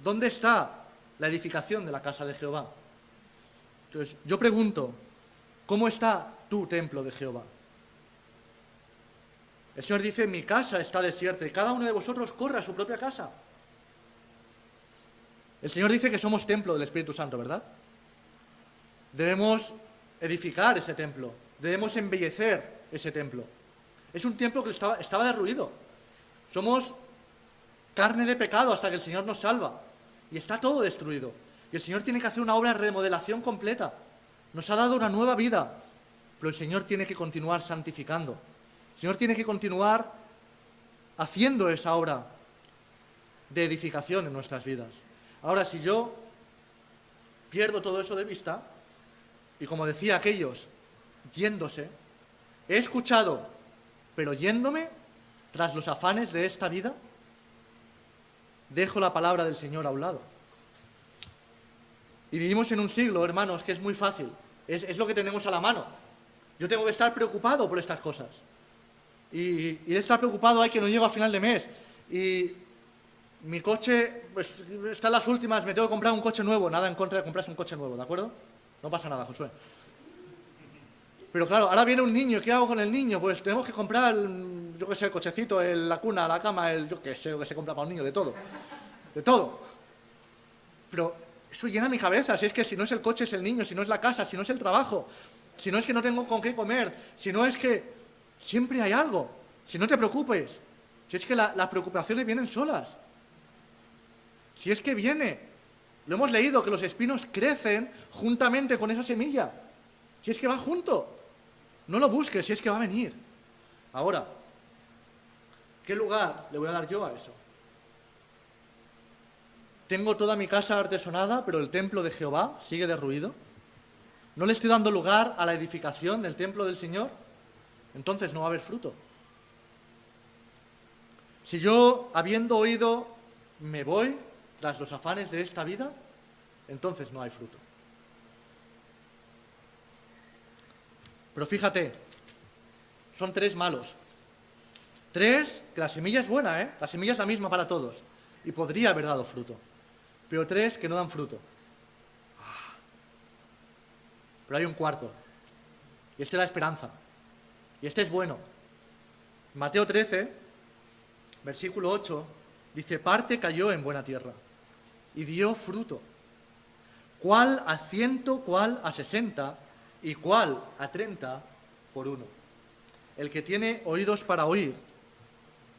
¿Dónde está la edificación de la casa de Jehová? Entonces, yo pregunto, ¿cómo está tu templo de Jehová? El Señor dice, mi casa está desierta y cada uno de vosotros corre a su propia casa. El Señor dice que somos templo del Espíritu Santo, ¿verdad? Debemos edificar ese templo, debemos embellecer ese templo. Es un templo que estaba derruido. Somos carne de pecado hasta que el Señor nos salva. Y está todo destruido. Y el Señor tiene que hacer una obra de remodelación completa. Nos ha dado una nueva vida, pero el Señor tiene que continuar santificando. El Señor tiene que continuar haciendo esa obra de edificación en nuestras vidas. Ahora, si yo pierdo todo eso de vista, y como decía aquellos, yéndose, he escuchado, pero yéndome tras los afanes de esta vida, dejo la palabra del Señor a un lado. Y vivimos en un siglo, hermanos, que es muy fácil. Es lo que tenemos a la mano. Yo tengo que estar preocupado por estas cosas. Y de estar preocupado hay que no llego a final de mes. Y mi coche, pues, está en las últimas, me tengo que comprar un coche nuevo. Nada en contra de comprarse un coche nuevo, ¿de acuerdo? No pasa nada, Josué. Pero claro, ahora viene un niño, ¿qué hago con el niño? Pues tenemos que comprar, yo qué sé, el cochecito, la cuna, la cama, yo qué sé, lo que se compra para un niño, de todo. De todo. Pero eso llena mi cabeza, si es que si no es el coche es el niño, si no es la casa, si no es el trabajo, si no es que no tengo con qué comer, si no es que siempre hay algo. Si no te preocupes, si es que las preocupaciones vienen solas. Si es que viene. Lo hemos leído, que los espinos crecen juntamente con esa semilla. Si es que va junto. No lo busques, si es que va a venir. Ahora, ¿qué lugar le voy a dar yo a eso? Tengo toda mi casa artesonada, pero el templo de Jehová sigue derruido. ¿No le estoy dando lugar a la edificación del templo del Señor? Entonces no va a haber fruto. Si yo, habiendo oído, me voy tras los afanes de esta vida, entonces no hay fruto. Pero fíjate, son 3 malos. 3, que la semilla es buena, La semilla es la misma para todos. Y podría haber dado fruto. Pero 3 que no dan fruto. Pero hay un 4. Y este da esperanza. Y este es bueno. Mateo 13, versículo 8, dice, parte cayó en buena tierra. y dio fruto. Cuál a 100, cuál a 60 y cuál a 30 por uno. El que tiene oídos para oír,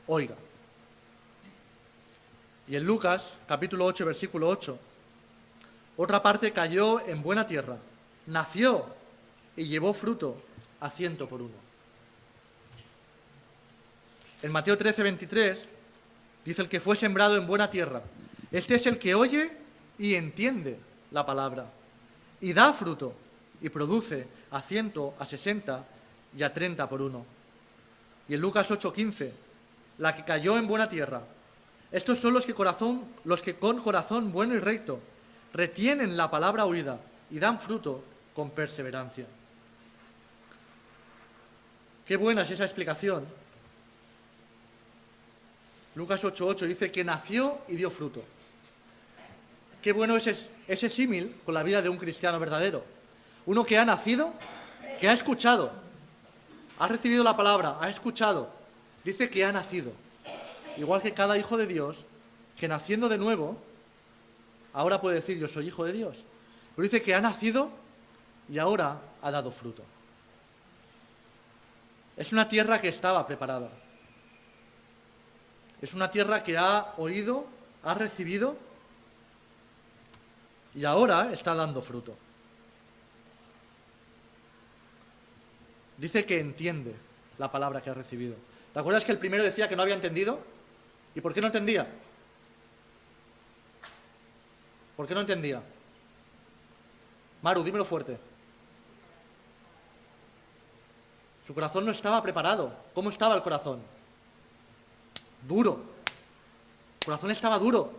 oiga. Y en Lucas, capítulo 8, versículo 8, otra parte cayó en buena tierra, nació y llevó fruto a 100 por uno. En Mateo 13, 23, dice el que fue sembrado en buena tierra. Este es el que oye y entiende la palabra, y da fruto, y produce a 100, a 60 y a 30 por uno. Y en Lucas 8, 15, la que cayó en buena tierra. Estos son los que con corazón bueno y recto retienen la palabra oída y dan fruto con perseverancia. Qué buena es esa explicación. Lucas 8:8 dice que nació y dio fruto. Qué bueno es ese símil con la vida de un cristiano verdadero. Uno que ha nacido, que ha escuchado, ha recibido la palabra, ha escuchado, dice que ha nacido. Igual que cada hijo de Dios, que naciendo de nuevo, ahora puede decir yo soy hijo de Dios. Pero dice que ha nacido y ahora ha dado fruto. Es una tierra que estaba preparada. Es una tierra que ha oído, ha recibido y ahora está dando fruto. Dice que entiende la palabra que ha recibido. ¿Te acuerdas que el primero decía que no había entendido? ¿Y por qué no entendía? ¿Por qué no entendía? Maru, dímelo fuerte. Su corazón no estaba preparado. ¿Cómo estaba el corazón? Duro. El corazón estaba duro.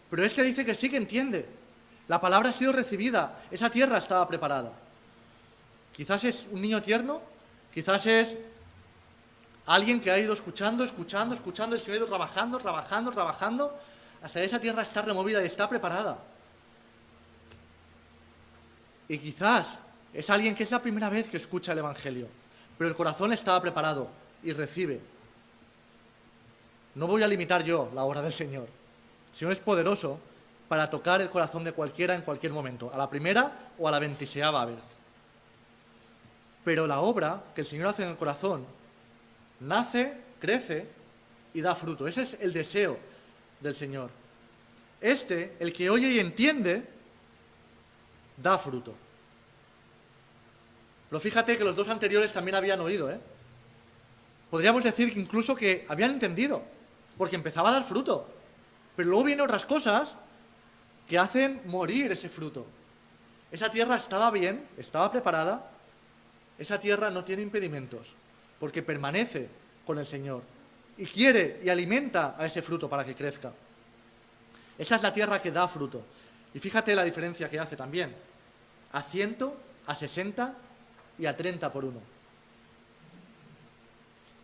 Pero este dice que sí que entiende. La palabra ha sido recibida. Esa tierra estaba preparada. Quizás es un niño tierno. Quizás es alguien que ha ido escuchando, y se ha ido trabajando, hasta que esa tierra está removida y está preparada. Y quizás es alguien que es la primera vez que escucha el Evangelio, pero el corazón estaba preparado y recibe. No voy a limitar yo la obra del Señor. El Señor es poderoso para tocar el corazón de cualquiera en cualquier momento, a la primera o a la 26ª vez. Pero la obra que el Señor hace en el corazón nace, crece y da fruto. Ese es el deseo del Señor. El que oye y entiende, da fruto. Pero fíjate que los dos anteriores también habían oído, ¿eh? Podríamos decir que incluso que habían entendido, porque empezaba a dar fruto. Pero luego vienen otras cosas que hacen morir ese fruto. Esa tierra estaba bien, estaba preparada. Esa tierra no tiene impedimentos, porque permanece con el Señor y quiere y alimenta a ese fruto para que crezca. Esa es la tierra que da fruto. Y fíjate la diferencia que hace también. A 100, a 60 y a 30 por uno.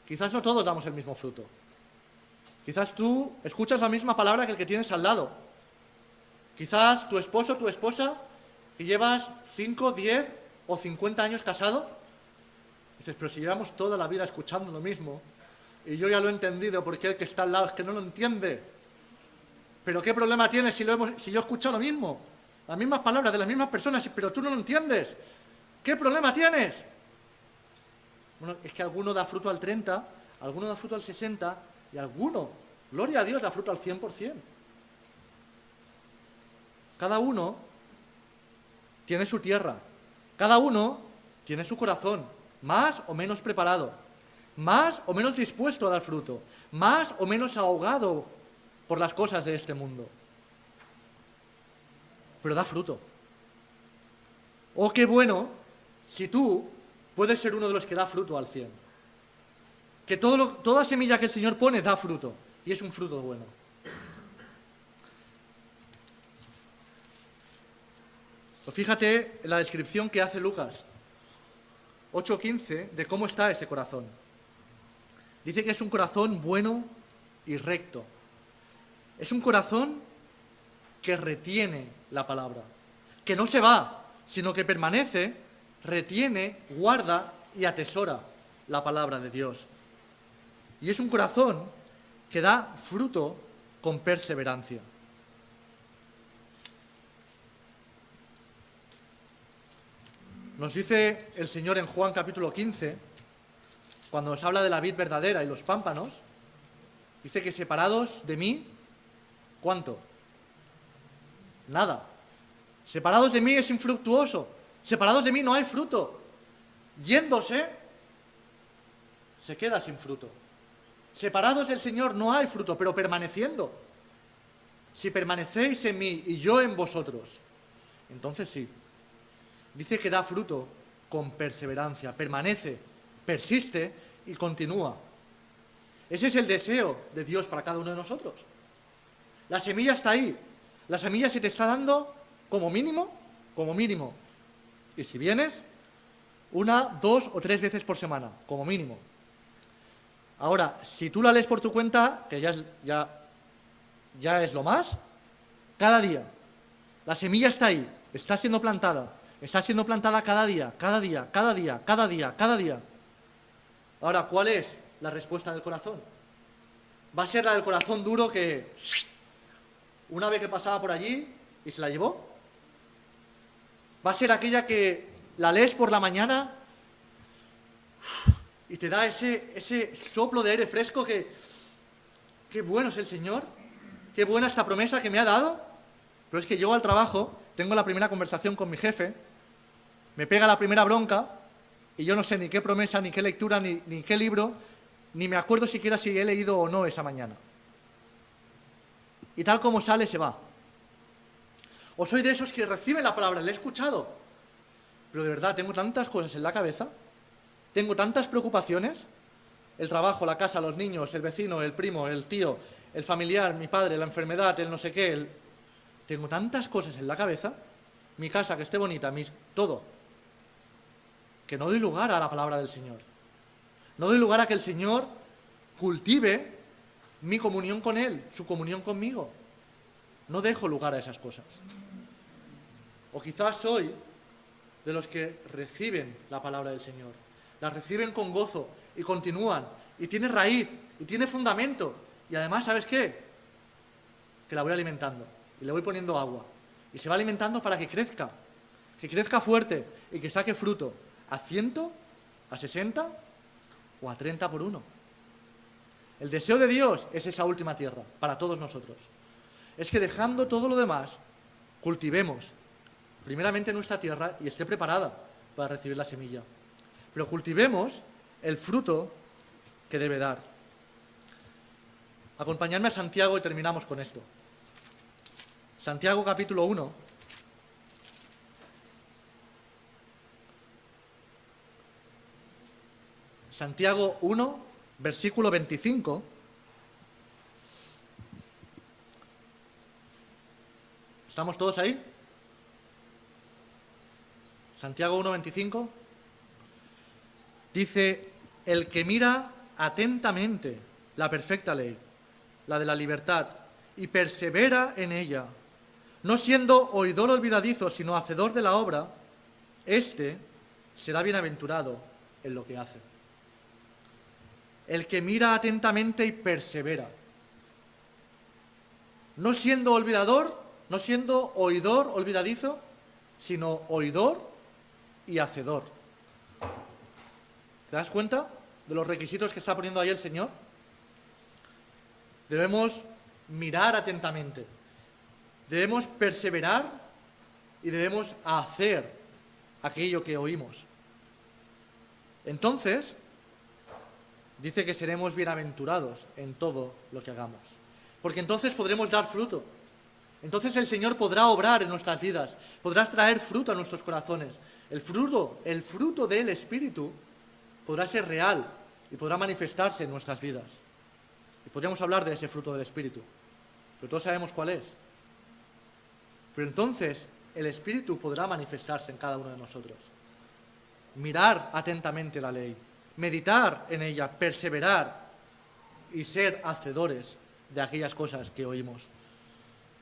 Quizás no todos damos el mismo fruto. Quizás tú escuchas la misma palabra que el que tienes al lado. Quizás tu esposo, tu esposa, que llevas 5, 10 o 50 años casado, dices, pero si llevamos toda la vida escuchando lo mismo, y yo ya lo he entendido, porque el que está al lado es que no lo entiende. Pero ¿qué problema tienes si yo escucho lo mismo? Las mismas palabras de las mismas personas, pero tú no lo entiendes. ¿Qué problema tienes? Bueno, es que alguno da fruto al 30, alguno da fruto al 60, y alguno, gloria a Dios, da fruto al 100%. Cada uno tiene su tierra, cada uno tiene su corazón, más o menos preparado, más o menos dispuesto a dar fruto, más o menos ahogado por las cosas de este mundo. Pero da fruto. Oh, qué bueno si tú puedes ser uno de los que da fruto al 100. Que toda semilla que el Señor pone da fruto, y es un fruto bueno. Pues fíjate en la descripción que hace Lucas 8:15 de cómo está ese corazón. Dice que es un corazón bueno y recto. Es un corazón que retiene la palabra, que no se va, sino que permanece, retiene, guarda y atesora la palabra de Dios. Y es un corazón que da fruto con perseverancia. Nos dice el Señor en Juan capítulo 15, cuando nos habla de la vid verdadera y los pámpanos, dice que separados de mí, ¿cuánto? Nada. Separados de mí es infructuoso. Separados de mí no hay fruto. Yéndose, se queda sin fruto. Separados del Señor no hay fruto, pero permaneciendo. Si permanecéis en mí y yo en vosotros, entonces sí. Dice que da fruto con perseverancia, permanece, persiste y continúa. Ese es el deseo de Dios para cada uno de nosotros. La semilla está ahí. La semilla se te está dando como mínimo. Y si vienes, 1, 2 o 3 veces por semana, como mínimo. Ahora, si tú la lees por tu cuenta, que ya es lo más, cada día. La semilla está ahí, está siendo plantada cada día. Ahora, ¿cuál es la respuesta del corazón? Va a ser la del corazón duro que una vez que pasaba por allí y se la llevó. Va a ser aquella que la lees por la mañana y te da ese soplo de aire fresco que qué bueno es el Señor, qué buena esta promesa que me ha dado. Pero es que llego al trabajo, tengo la primera conversación con mi jefe, me pega la primera bronca y yo no sé ni qué promesa, ni qué lectura, ni qué libro, ni me acuerdo siquiera si he leído o no esa mañana. Y tal como sale, se va. O soy de esos que reciben la palabra, la he escuchado, pero de verdad tengo tantas cosas en la cabeza, tengo tantas preocupaciones, el trabajo, la casa, los niños, el vecino, el primo, el tío, el familiar, mi padre, la enfermedad, el no sé qué, tengo tantas cosas en la cabeza, mi casa que esté bonita, todo, que no doy lugar a la palabra del Señor. No doy lugar a que el Señor cultive mi comunión con Él, su comunión conmigo. No dejo lugar a esas cosas. O quizás soy de los que reciben la palabra del Señor, la reciben con gozo y continúan, y tiene raíz, y tiene fundamento, y además, ¿sabes qué? Que la voy alimentando, y le voy poniendo agua, y se va alimentando para que crezca fuerte, y que saque fruto, a 100, a 60 o a 30 por uno. El deseo de Dios es esa última tierra, para todos nosotros. Es que dejando todo lo demás, cultivemos primeramente nuestra tierra y esté preparada para recibir la semilla. Pero cultivemos el fruto que debe dar. Acompañadme a Santiago y terminamos con esto. Santiago capítulo 1. Santiago 1, versículo 25. ¿Estamos todos ahí? Santiago 1, 25. Dice, el que mira atentamente la perfecta ley, la de la libertad, y persevera en ella, no siendo oidor olvidadizo, sino hacedor de la obra, éste será bienaventurado en lo que hace. El que mira atentamente y persevera, no siendo olvidador, no siendo oidor olvidadizo, sino oidor y hacedor. ¿Te das cuenta de los requisitos que está poniendo ahí el Señor? Debemos mirar atentamente, debemos perseverar y debemos hacer aquello que oímos. Entonces, dice que seremos bienaventurados en todo lo que hagamos, porque entonces podremos dar fruto. Entonces el Señor podrá obrar en nuestras vidas, podrá traer fruto a nuestros corazones. El fruto del Espíritu podrá ser real y podrá manifestarse en nuestras vidas. Y podríamos hablar de ese fruto del Espíritu, pero todos sabemos cuál es. Pero entonces el Espíritu podrá manifestarse en cada uno de nosotros. Mirar atentamente la ley, meditar en ella, perseverar y ser hacedores de aquellas cosas que oímos.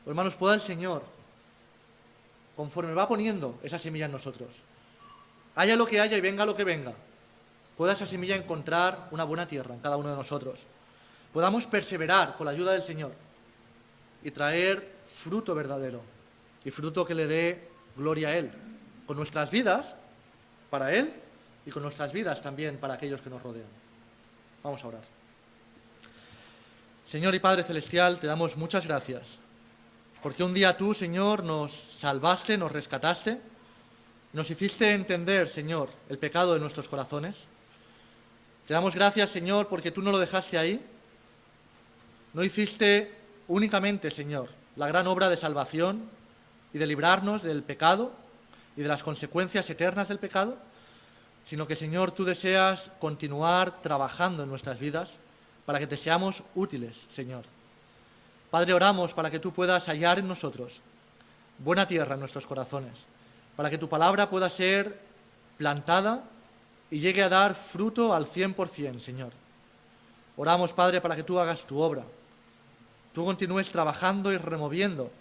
Hermanos, pueda el Señor, conforme va poniendo esa semilla en nosotros, haya lo que haya y venga lo que venga, pueda esa semilla encontrar una buena tierra en cada uno de nosotros. Podamos perseverar con la ayuda del Señor y traer fruto verdadero y fruto que le dé gloria a Él, con nuestras vidas para Él y con nuestras vidas también para aquellos que nos rodean. Vamos a orar. Señor y Padre Celestial, te damos muchas gracias, porque un día tú, Señor, nos salvaste, nos rescataste, nos hiciste entender, Señor, el pecado de nuestros corazones. Te damos gracias, Señor, porque tú no lo dejaste ahí. No hiciste únicamente, Señor, la gran obra de salvación y de librarnos del pecado y de las consecuencias eternas del pecado, sino que, Señor, tú deseas continuar trabajando en nuestras vidas para que te seamos útiles, Señor. Padre, oramos para que tú puedas hallar en nosotros buena tierra en nuestros corazones, para que tu palabra pueda ser plantada y llegue a dar fruto al 100%, Señor. Oramos, Padre, para que tú hagas tu obra. Tú continúes trabajando y removiendo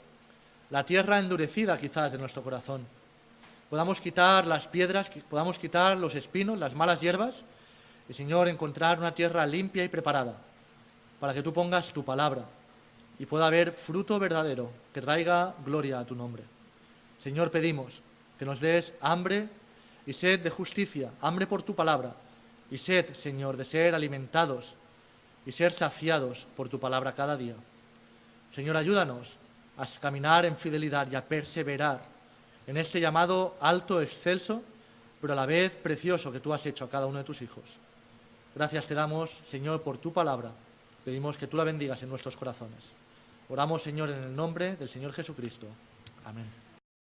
la tierra endurecida quizás de nuestro corazón. Podamos quitar las piedras, podamos quitar los espinos, las malas hierbas, y, Señor, encontrar una tierra limpia y preparada para que tú pongas tu palabra y pueda haber fruto verdadero que traiga gloria a tu nombre. Señor, pedimos que nos des hambre y sed de justicia, hambre por tu palabra y sed, Señor, de ser alimentados y ser saciados por tu palabra cada día. Señor, ayúdanos a caminar en fidelidad y a perseverar en este llamado alto, excelso, pero a la vez precioso que tú has hecho a cada uno de tus hijos. Gracias te damos, Señor, por tu palabra. Pedimos que tú la bendigas en nuestros corazones. Oramos, Señor, en el nombre del Señor Jesucristo. Amén.